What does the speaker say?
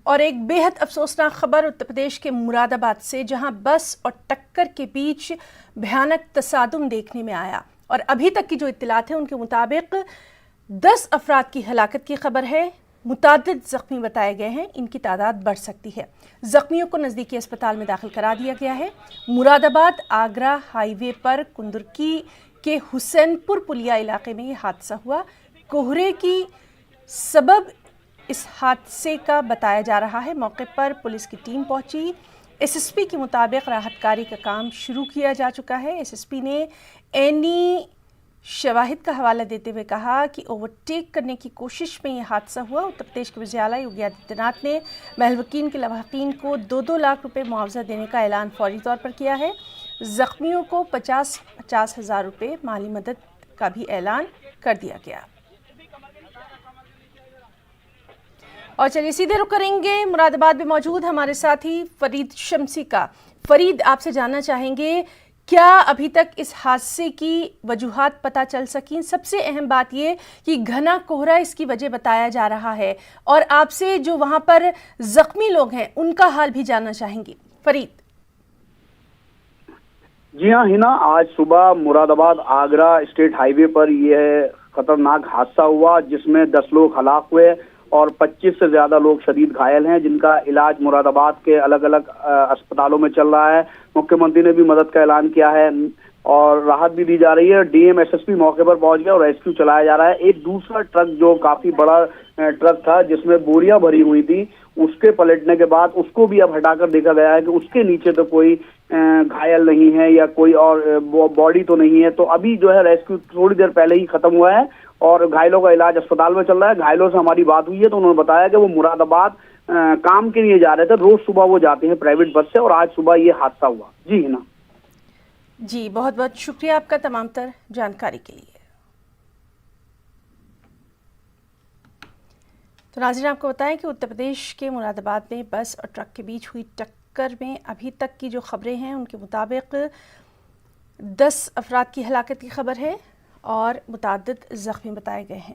और एक बेहद अफसोसनाक खबर उत्तर प्रदेश के मुरादाबाद से, जहां बस और टक्कर के बीच भयानक तसादुम देखने में आया और अभी तक की जो इत्तलात है उनके मुताबिक 10 अफराद की हलाकत की खबर है। मुतादिद जख्मी बताए गए हैं, इनकी तादाद बढ़ सकती है। जख्मियों को नज़दीकी अस्पताल में दाखिल करा दिया गया है। मुरादाबाद आगरा हाईवे पर कुंदुरकी के हुसैनपुर पुलिया इलाके में यह हादसा हुआ। कोहरे की सबब इस हादसे का बताया जा रहा है। मौके पर पुलिस की टीम पहुंची। एसएसपी के मुताबिक राहत कार्य का काम शुरू किया जा चुका है। एसएसपी ने एनी शवाहिद का हवाला देते हुए कहा कि ओवरटेक करने की कोशिश में यह हादसा हुआ। उत्तर प्रदेश के वज़ीर आला योगी आदित्यनाथ ने महलवकीन के लवाहिकीन को 2-2 लाख रुपए मुआवजा देने का ऐलान फौरी तौर पर किया है। जख्मियों को 50-50 हज़ार रुपये माली मदद का भी ऐलान कर दिया गया। और चलिए सीधे रुख करेंगे मुरादाबाद में मौजूद हमारे साथी फरीद शम्सी का। फरीद, आपसे जानना चाहेंगे, क्या अभी तक इस हादसे की वजूहात पता चल सकी? सबसे अहम बात ये कि घना कोहरा इसकी वजह बताया जा रहा है और आपसे जो वहां पर जख्मी लोग हैं उनका हाल भी जानना चाहेंगे। फरीद। जी हाँ हिना, आज सुबह मुरादाबाद आगरा स्टेट हाईवे पर यह खतरनाक हादसा हुआ जिसमें 10 लोग हलाक हुए और 25 से ज्यादा लोग शदीद घायल हैं, जिनका इलाज मुरादाबाद के अलग अलग अस्पतालों में चल रहा है। मुख्यमंत्री ने भी मदद का ऐलान किया है और राहत भी दी जा रही है। डीएम एसएसपी मौके पर पहुंच गया और रेस्क्यू चलाया जा रहा है। एक दूसरा ट्रक जो काफी बड़ा ट्रक था जिसमें बोरियां भरी हुई थी, उसके पलटने के बाद उसको भी अब हटाकर देखा गया है कि उसके नीचे तो कोई घायल नहीं है या कोई और बॉडी तो नहीं है। तो अभी जो है रेस्क्यू थोड़ी देर पहले ही खत्म हुआ है और घायलों का इलाज अस्पताल में चल रहा है। घायलों से हमारी बात हुई है तो उन्होंने बताया कि वो मुरादाबाद काम के लिए जा रहे थे। रोज सुबह वो जाते हैं प्राइवेट बस से और आज सुबह ये हादसा हुआ। जी हिना। जी, बहुत बहुत शुक्रिया आपका तमाम तर जानकारी के लिए। तो नाज़रीन, आपको बताएं कि उत्तर प्रदेश के मुरादाबाद में बस और ट्रक के बीच हुई टक्कर में अभी तक की जो खबरें हैं उनके मुताबिक 10 अफराद की हलाकत की खबर है और मुतादिद जख्मी बताए गए हैं।